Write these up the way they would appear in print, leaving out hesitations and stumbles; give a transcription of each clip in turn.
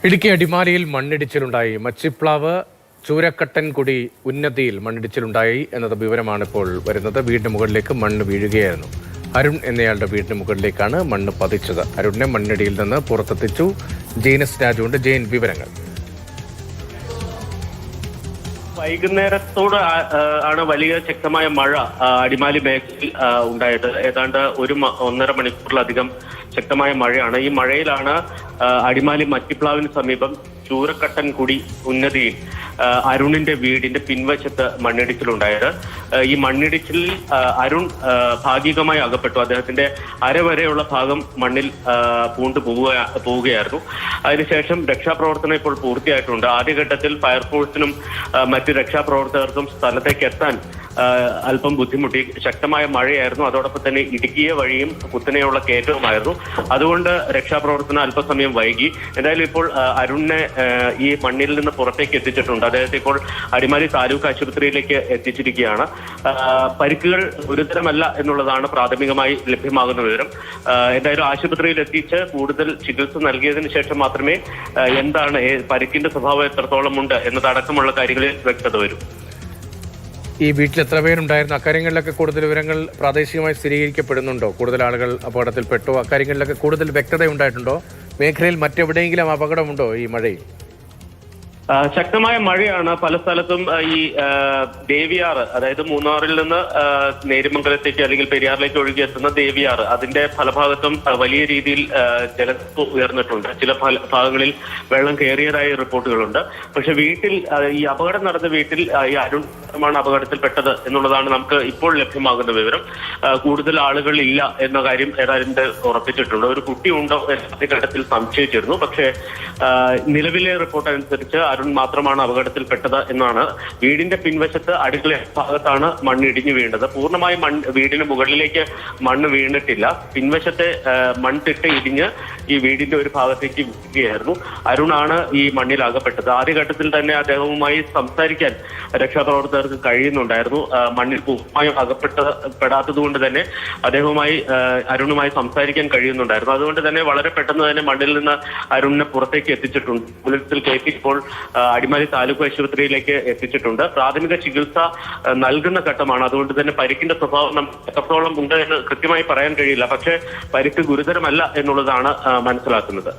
ഇടുക്കി അടിമാലിയിൽ മണ്ണിടിച്ചിലുണ്ടായി. മച്ചിപ്ലാവ് ചൂരക്കട്ടൻകുടി ഉന്നതിയിൽ മണ്ണിടിച്ചിലുണ്ടായി എന്നത് വിവരമാണ് ഇപ്പോൾ വരുന്നത്. വീടിന് മുകളിലേക്ക് മണ്ണ് വീഴുകയായിരുന്നു. അരുൺ എന്നയാളുടെ വീടിന് മുകളിലേക്കാണ് മണ്ണ് പതിച്ചത്. അരുണിനെ മണ്ണിടിയിൽ നിന്ന് പുറത്തെത്തിച്ചു. ജെയിനസ് രാജുണ്ട്. ജെയിൻ, വിവരങ്ങൾ. വൈകുന്നേരത്തോട് ആണ് വലിയ ശക്തമായ മഴ അടിമാലി മേഖലയിൽ ഉണ്ടായത്. ഏതാണ്ട് 1.5 മണിക്കൂറിലധികം ശക്തമായ മഴയാണ്. ഈ മഴയിലാണ് അടിമാലി മറ്റിപ്ലാവിന് സമീപം ചൂരക്കട്ടൻകുടി ഉന്നതിയിൽ അരുണിന്റെ വീടിന്റെ പിൻവശത്ത് മണ്ണിടിച്ചിലുണ്ടായത്. ഈ മണ്ണിടിച്ചിലിൽ അരുൺ ഭാഗികമായി അകപ്പെട്ടു. അദ്ദേഹത്തിന്റെ അരവരെയുള്ള ഭാഗം മണ്ണിൽ പൂണ്ടു പോവുകയായിരുന്നു. അതിനുശേഷം രക്ഷാപ്രവർത്തനം ഇപ്പോൾ പൂർത്തിയായിട്ടുണ്ട്. ആദ്യഘട്ടത്തിൽ ഫയർഫോഴ്സിനും മറ്റ് രക്ഷാപ്രവർത്തകർക്കും സ്ഥലത്തേക്ക് എത്താൻ അല്പം ബുദ്ധിമുട്ടി. ശക്തമായ മഴയായിരുന്നു. അതോടൊപ്പം തന്നെ ഇടുക്കിയ വഴിയും കുത്തനെയുള്ള കയറ്റവുമായിരുന്നു. അതുകൊണ്ട് രക്ഷാപ്രവർത്തനം അല്പസമയം വൈകി. എന്തായാലും ഇപ്പോൾ അരുണിനെ ഈ മണ്ണിൽ നിന്ന് പുറത്തേക്ക് എത്തിച്ചിട്ടുണ്ട്. അദ്ദേഹത്തെ ഇപ്പോൾ അടിമാലി താലൂക്ക് ആശുപത്രിയിലേക്ക് എത്തിച്ചിരിക്കുകയാണ്. പരിക്കുകൾ ഗുരുതരമല്ല എന്നുള്ളതാണ് പ്രാഥമികമായി ലഭ്യമാകുന്ന വിവരം. എന്തായാലും ആശുപത്രിയിൽ എത്തിച്ച് കൂടുതൽ ചികിത്സ നൽകിയതിനു ശേഷം മാത്രമേ എന്താണ് പരിക്കിന്റെ സ്വഭാവം എത്രത്തോളം ഉണ്ട് എന്നതടക്കമുള്ള കാര്യങ്ങളിൽ വ്യക്തത വരും. ഈ വീട്ടിൽ എത്ര പേരുണ്ടായിരുന്നു? അക്കാര്യങ്ങളിലൊക്കെ കൂടുതൽ വിവരങ്ങൾ പ്രാദേശികമായി സ്ഥിരീകരിക്കപ്പെടുന്നുണ്ടോ? കൂടുതൽ ആളുകൾ അപകടത്തിൽപ്പെട്ടോ? അക്കാര്യങ്ങളിലൊക്കെ കൂടുതൽ വ്യക്തത ഉണ്ടായിട്ടുണ്ടോ? മേഖലയിൽ മറ്റെവിടെയെങ്കിലും അപകടമുണ്ടോ ഈ മഴയിൽ? ശക്തമായ മഴയാണ്. പല സ്ഥലത്തും ഈ ദേവിയാറ്, അതായത് മൂന്നാറിൽ നിന്ന് നേര്യമംഗലത്തേക്ക് അല്ലെങ്കിൽ പെരിയാറിലേക്ക് ഒഴുകിയെത്തുന്ന ദേവിയാറ്, അതിന്റെ ഫലഭാഗത്തും വലിയ രീതിയിൽ ജലനിരപ്പ് ഉയർന്നിട്ടുണ്ട്. ചില ഭാഗങ്ങളിൽ വെള്ളം കയറിയതായി റിപ്പോർട്ടുകളുണ്ട്. പക്ഷെ വീട്ടിൽ ഈ അപകടം നടന്ന വീട്ടിൽ ഈ അരുണാണ് അപകടത്തിൽപ്പെട്ടത് എന്നുള്ളതാണ് നമുക്ക് ഇപ്പോൾ ലഭ്യമാകുന്ന വിവരം. കൂടുതൽ ആളുകൾ ഇല്ല എന്ന കാര്യം ഏതാണ്ട് ഉറപ്പിച്ചിട്ടുണ്ട്. ഒരു കുട്ടി ഉണ്ടോ എന്ന ഘട്ടത്തിൽ സംശയിച്ചിരുന്നു. പക്ഷേ നിലവിലെ റിപ്പോർട്ട് അനുസരിച്ച് അരുൺ മാത്രമാണ് അപകടത്തിൽപ്പെട്ടത് എന്നാണ്. വീടിന്റെ പിൻവശത്ത് അടുക്കള ഭാഗത്താണ് മണ്ണ് ഇടിഞ്ഞു വീണത്. പൂർണ്ണമായും വീടിന് മുകളിലേക്ക് മണ്ണ് വീണിട്ടില്ല. പിൻവശത്തെ മൺതിട്ട് ഇടിഞ്ഞ് ഈ വീടിന്റെ ഒരു ഭാഗത്തേക്ക് വീഴുകയായിരുന്നു. അരുണാണ് ഈ മണ്ണിൽ അകപ്പെട്ടത്. ആദ്യഘട്ടത്തിൽ തന്നെ അദ്ദേഹവുമായി സംസാരിക്കാൻ രക്ഷാപ്രവർത്തകർക്ക് കഴിയുന്നുണ്ടായിരുന്നു. മണ്ണിൽ പൂർണ്ണമായും അകപ്പെടാത്തത് കൊണ്ട് തന്നെ അരുണുമായി സംസാരിക്കാൻ കഴിയുന്നുണ്ടായിരുന്നു. അതുകൊണ്ട് തന്നെ വളരെ പെട്ടെന്ന് തന്നെ മണ്ണിൽ നിന്ന് അരുണിനെ പുറത്തേക്ക് എത്തിച്ചിട്ടുണ്ട്. ആംബുലൻസിൽ കയറ്റി ഇപ്പോൾ അടിമാലി താലൂക്ക് ആശുപത്രിയിലേക്ക് എത്തിച്ചിട്ടുണ്ട്. പ്രാഥമിക ചികിത്സ നൽകുന്ന ഘട്ടമാണ്. അതുകൊണ്ട് തന്നെ പരിക്കിന്റെ സ്വഭാവം എത്രത്തോളം ഉണ്ട് എന്ന് കൃത്യമായി പറയാൻ കഴിയില്ല. പക്ഷേ പരിക്ക് ഗുരുതരമല്ല എന്നുള്ളതാണ് മനസ്സിലാക്കുന്നത്.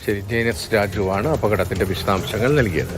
ശരി, ജെയിനസ് രാജുവാണ് അപകടത്തിന്റെ വിശദാംശങ്ങൾ നൽകിയത്.